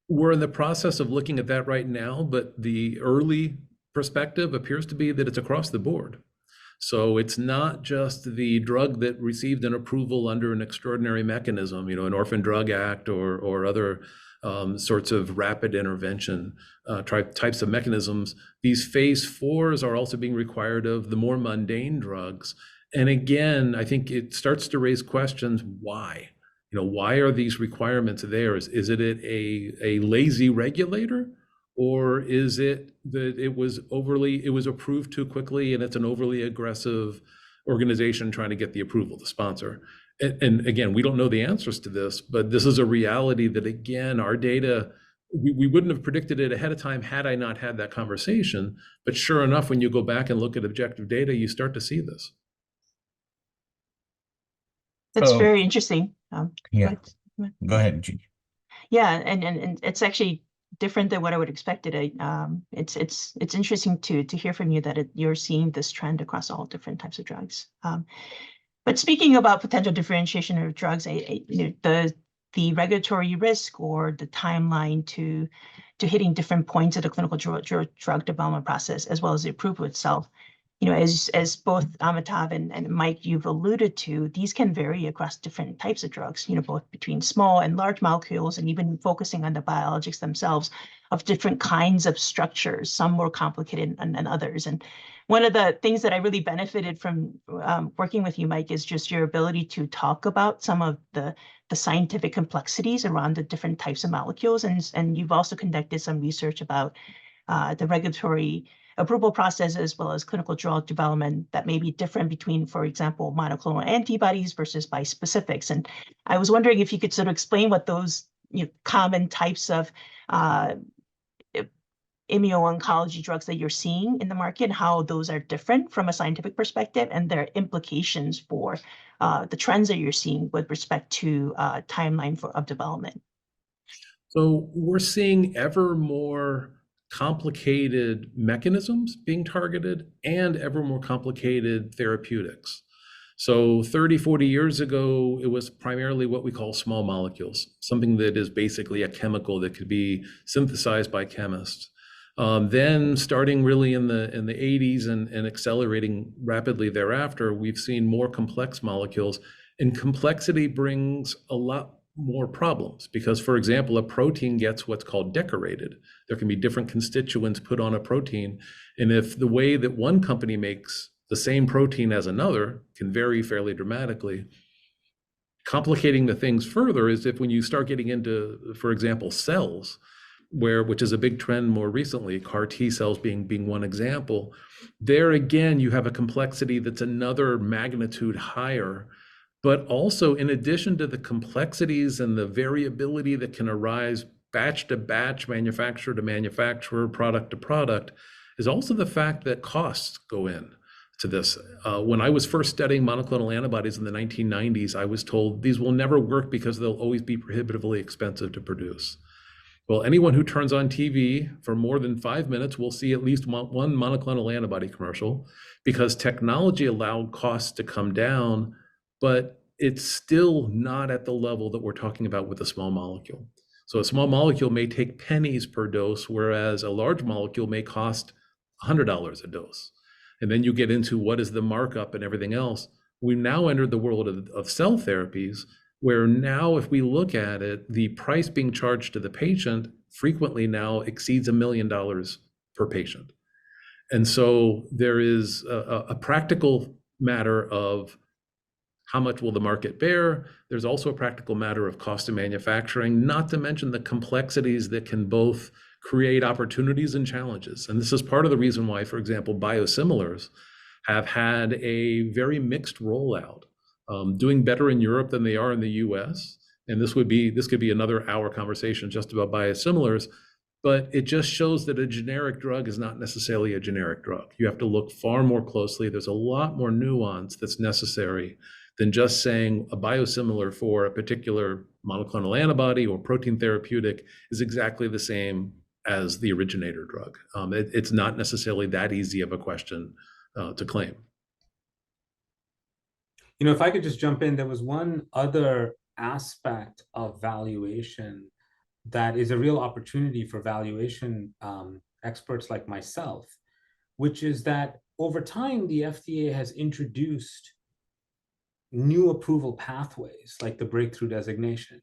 Speaker 4: We're in the process of looking at that right now, but the early perspective appears to be that it's across the board. So it's not just the drug that received an approval under an extraordinary mechanism, an Orphan Drug Act or other sorts of rapid intervention types of mechanisms. These phase 4s are also being required of the more mundane drugs. And again, I think it starts to raise questions, why? Why are these requirements there? Is it a lazy regulator? Or is it that it was approved too quickly and it's an overly aggressive organization trying to get the approval, the sponsor? And again, we don't know the answers to this, but this is a reality that, again, our data, we wouldn't have predicted it ahead of time had I not had that conversation. But sure enough, when you go back and look at objective data, you start to see this.
Speaker 1: That's very interesting.
Speaker 2: Yeah. Go ahead, G.
Speaker 1: Yeah, and it's actually different than what I would expected. It's interesting to hear from you that you're seeing this trend across all different types of drugs. But speaking about potential differentiation of drugs, the regulatory risk or the timeline to hitting different points of the clinical drug development process, as well as the approval itself, as both Amitav and Mike, you've alluded to, these can vary across different types of drugs, both between small and large molecules, and even focusing on the biologics themselves of different kinds of structures, some more complicated than others. And one of the things that I really benefited from working with you, Mike, is just your ability to talk about some of the scientific complexities around the different types of molecules. And you've also conducted some research about the regulatory approval process as well as clinical drug development that may be different between, for example, monoclonal antibodies versus bispecifics. And I was wondering if you could sort of explain what those common types of immuno-oncology drugs that you're seeing in the market, and how those are different from a scientific perspective and their implications for the trends that you're seeing with respect to timeline of development.
Speaker 4: So we're seeing ever more complicated mechanisms being targeted and ever more complicated therapeutics. So 30, 40 years ago, it was primarily what we call small molecules, something that is basically a chemical that could be synthesized by chemists. Then starting really in the 80s and accelerating rapidly thereafter, we've seen more complex molecules, and complexity brings a lot more problems because, for example, a protein gets what's called decorated. There can be different constituents put on a protein, and if the way that one company makes the same protein as another can vary fairly dramatically. Complicating the things further is if when you start getting into, for example, cells, which is a big trend more recently, CAR T cells being one example, there again, you have a complexity that's another magnitude higher. But also, in addition to the complexities and the variability that can arise batch to batch, manufacturer to manufacturer, product to product, is also the fact that costs go in to this. When I was first studying monoclonal antibodies in the 1990s, I was told these will never work because they'll always be prohibitively expensive to produce. Well, anyone who turns on TV for more than 5 minutes will see at least one monoclonal antibody commercial because technology allowed costs to come down, but it's still not at the level that we're talking about with a small molecule. So a small molecule may take pennies per dose, whereas a large molecule may cost $100 a dose. And then you get into what is the markup and everything else. We've now entered the world of cell therapies, where now if we look at it, the price being charged to the patient frequently now exceeds $1 million per patient. And so there is a practical matter of how much will the market bear? There's also a practical matter of cost of manufacturing, not to mention the complexities that can both create opportunities and challenges. And this is part of the reason why, for example, biosimilars have had a very mixed rollout, doing better in Europe than they are in the US. And this could be another hour conversation just about biosimilars, but it just shows that a generic drug is not necessarily a generic drug. You have to look far more closely. There's a lot more nuance that's necessary than just saying a biosimilar for a particular monoclonal antibody or protein therapeutic is exactly the same as the originator drug. It's not necessarily that easy of a question to claim.
Speaker 3: You know, if I could just jump in, there was one other aspect of valuation that is a real opportunity for valuation experts like myself, which is that over time, the FDA has introduced new approval pathways like the breakthrough designation,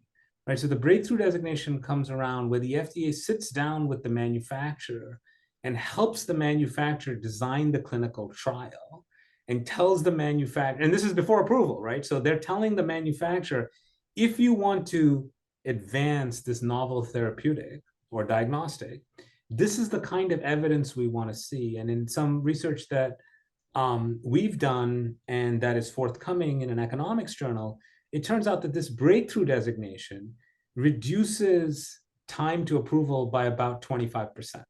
Speaker 3: right? So the breakthrough designation comes around where the FDA sits down with the manufacturer and helps the manufacturer design the clinical trial and tells the manufacturer, and this is before approval, right? So they're telling the manufacturer, if you want to advance this novel therapeutic or diagnostic, this is the kind of evidence we want to see. And in some research that we've done and that is forthcoming in an economics journal, it turns out that this breakthrough designation reduces time to approval by about 25%.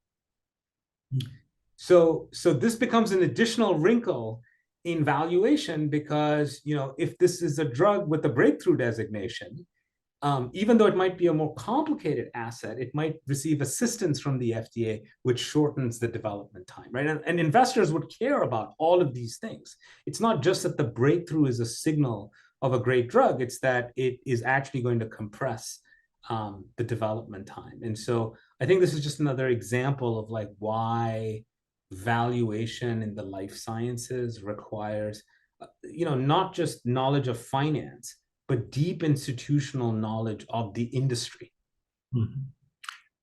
Speaker 3: So this becomes an additional wrinkle in valuation because, you know, if this is a drug with a breakthrough designation, even though it might be a more complicated asset, it might receive assistance from the FDA, which shortens the development time, right? And investors would care about all of these things. It's not just that the breakthrough is a signal of a great drug, it's that it is actually going to compress the development time. And so I think this is just another example of like why valuation in the life sciences requires, you know, not just knowledge of finance, but deep institutional knowledge of the industry.
Speaker 4: Mm-hmm.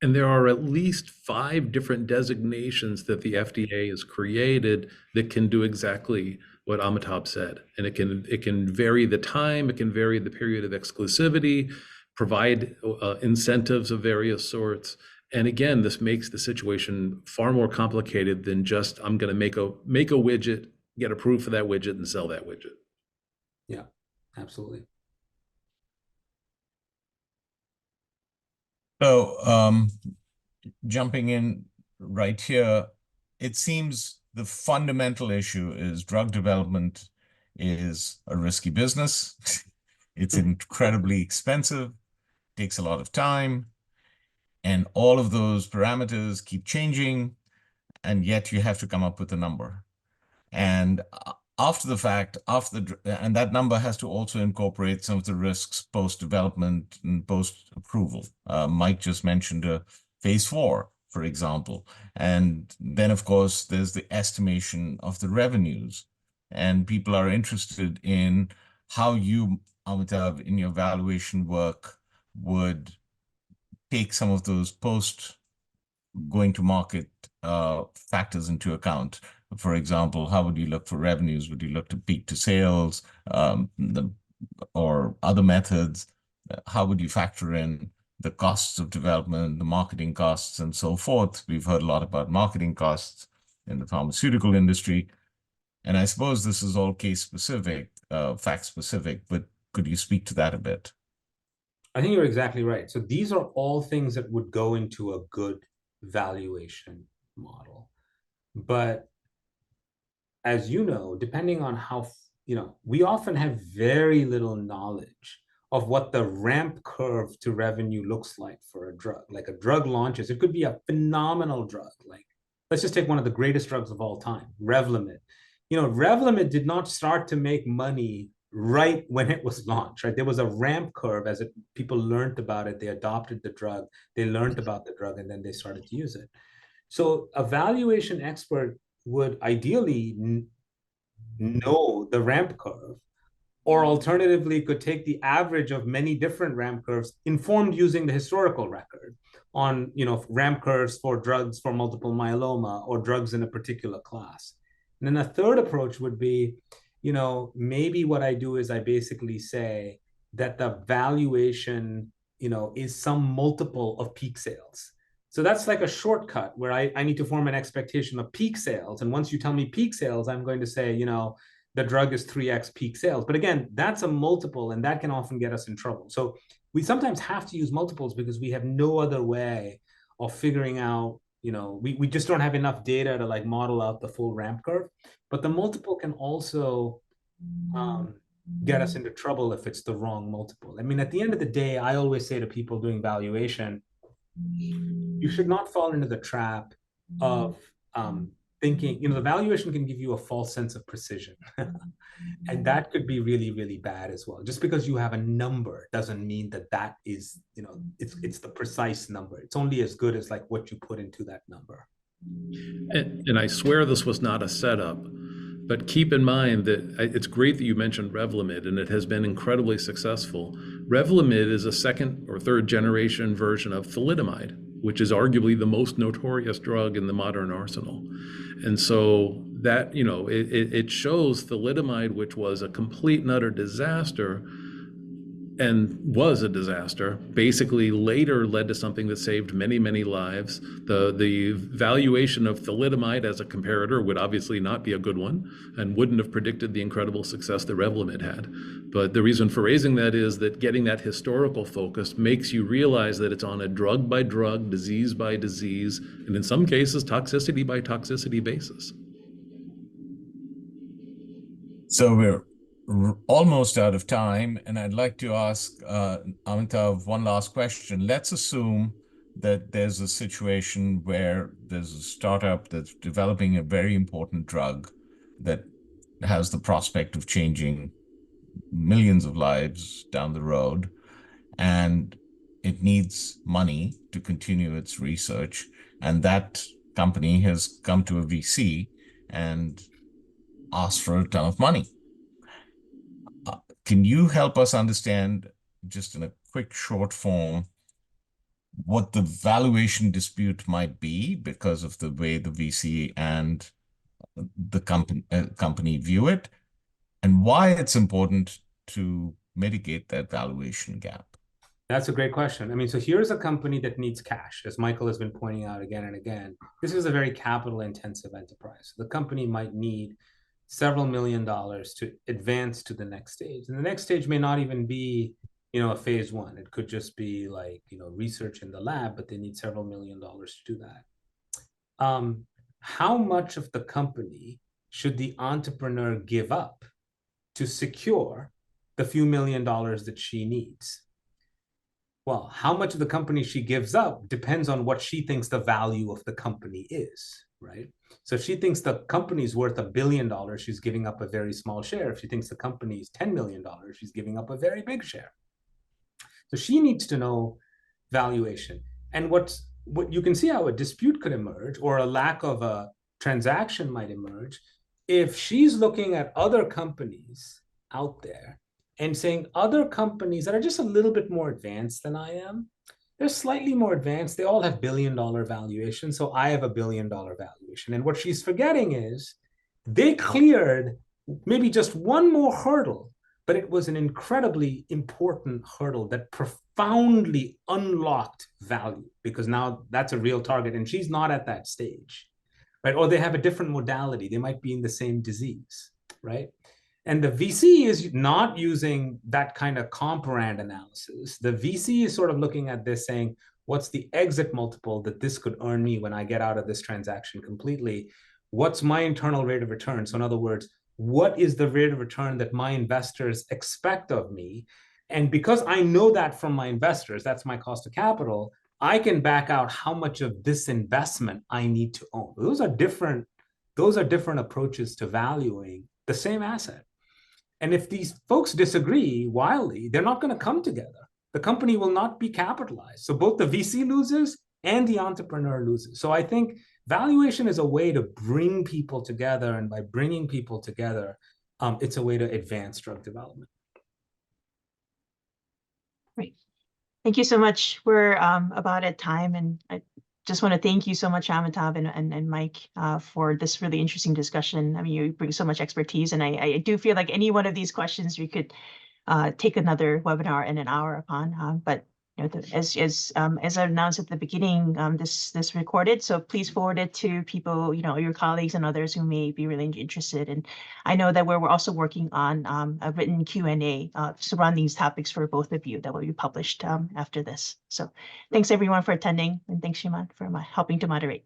Speaker 4: And there are at least 5 different designations that the FDA has created that can do exactly what Amitabh said. And it can vary the time, it can vary the period of exclusivity, provide incentives of various sorts. And again, this makes the situation far more complicated than just I'm going to make a widget, get approved for that widget, and sell that widget.
Speaker 3: Yeah, absolutely.
Speaker 2: So, jumping in right here, it seems the fundamental issue is drug development is a risky business. It's incredibly expensive, takes a lot of time, and all of those parameters keep changing, and yet you have to come up with a number. And after the fact, and that number has to also incorporate some of the risks post-development and post-approval. Mike just mentioned phase 4, for example. And then, of course, there's the estimation of the revenues. And people are interested in how you, Amitav, in your valuation work, would take some of those going to market factors into account. For example, how would you look for revenues? Would you look to peak to sales, or other methods? How would you factor in the costs of development, the marketing costs, and so forth? We've heard a lot about marketing costs in the pharmaceutical industry. And I suppose this is all case specific, fact specific, but could you speak to that a bit?
Speaker 3: I think you're exactly right. So these are all things that would go into a good valuation model. But as you know, depending on how, we often have very little knowledge of what the ramp curve to revenue looks like for a drug. Like a drug launches, it could be a phenomenal drug. Like, let's just take one of the greatest drugs of all time, Revlimid. Revlimid did not start to make money right when it was launched, right? There was a ramp curve as people learned about it, they adopted the drug, they learned about the drug, and then they started to use it. So a valuation expert would ideally know the ramp curve, or alternatively could take the average of many different ramp curves informed using the historical record on ramp curves for drugs for multiple myeloma or drugs in a particular class. And then a third approach would be, maybe what I do is I basically say that the valuation, is some multiple of peak sales. So that's like a shortcut where I need to form an expectation of peak sales. And once you tell me peak sales, I'm going to say, the drug is 3x peak sales. But again, that's a multiple, and that can often get us in trouble. So we sometimes have to use multiples because we have no other way of figuring out, we just don't have enough data to like model out the full ramp curve. But the multiple can also get us into trouble if it's the wrong multiple. I mean, at the end of the day, I always say to people doing valuation, you should not fall into the trap of thinking, the valuation can give you a false sense of precision. And that could be really, really bad as well. Just because you have a number doesn't mean that is, it's the precise number. It's only as good as like what you put into that number.
Speaker 4: And I swear this was not a setup, but keep in mind that it's great that you mentioned Revlimid, and it has been incredibly successful. Revlimid is a second or third generation version of thalidomide, which is arguably the most notorious drug in the modern arsenal. And so that, it shows thalidomide, which was a complete and utter disaster, and was a disaster, basically later led to something that saved many, many lives. The valuation of thalidomide as a comparator would obviously not be a good one and wouldn't have predicted the incredible success that Revlimid had. But the reason for raising that is that getting that historical focus makes you realize that it's on a drug by drug, disease by disease, and in some cases, toxicity by toxicity basis.
Speaker 2: So we're almost out of time, and I'd like to ask Amitav one last question. Let's assume that there's a situation where there's a startup that's developing a very important drug that has the prospect of changing millions of lives down the road, and it needs money to continue its research, and that company has come to a VC and asked for a ton of money. Can you help us understand, just in a quick short form, what the valuation dispute might be because of the way the VC and the company view it, and why it's important to mitigate that valuation gap?
Speaker 3: That's a great question. I mean, so here's a company that needs cash, as Michael has been pointing out again and again. This is a very capital-intensive enterprise. The company might need several $1 million to advance to the next stage. And the next stage may not even be, a phase 1. It could just be like, research in the lab, but they need several $1 million to do that. How much of the company should the entrepreneur give up to secure the few $1 million that she needs? Well, how much of the company she gives up depends on what she thinks the value of the company is, right? So if she thinks the company's worth $1 billion, she's giving up a very small share. If she thinks the company is $10 million, she's giving up a very big share. So she needs to know valuation. And what you can see how a dispute could emerge or a lack of a transaction might emerge if she's looking at other companies out there and saying other companies that are just a little bit more advanced than I am, they're slightly more advanced. They all have $1 billion valuation. So I have a $1 billion valuation. And what she's forgetting is they cleared maybe just one more hurdle, but it was an incredibly important hurdle that profoundly unlocked value, because now that's a real target and she's not at that stage, right? Or they have a different modality. They might be in the same disease, right? And the VC is not using that kind of comparand analysis. The VC is sort of looking at this saying, what's the exit multiple that this could earn me when I get out of this transaction completely? What's my internal rate of return? So in other words, what is the rate of return that my investors expect of me? And because I know that from my investors, that's my cost of capital, I can back out how much of this investment I need to own. Those are different approaches to valuing the same asset. And if these folks disagree wildly, they're not going to come together. The company will not be capitalized. So both the VC loses and the entrepreneur loses. So I think valuation is a way to bring people together. And by bringing people together, it's a way to advance drug development.
Speaker 1: Great. Thank you so much. We're about at time, and I just want to thank you so much, Amitabh and Mike, for this really interesting discussion. I mean, you bring so much expertise, and I do feel like any one of these questions we could take another webinar in an hour upon. But as I announced at the beginning, this recorded, so please forward it to people, your colleagues and others who may be really interested. And I know that we're also working on a written Q&A surrounding these topics for both of you that will be published after this. So thanks everyone for attending, and thanks Shimon for helping to moderate.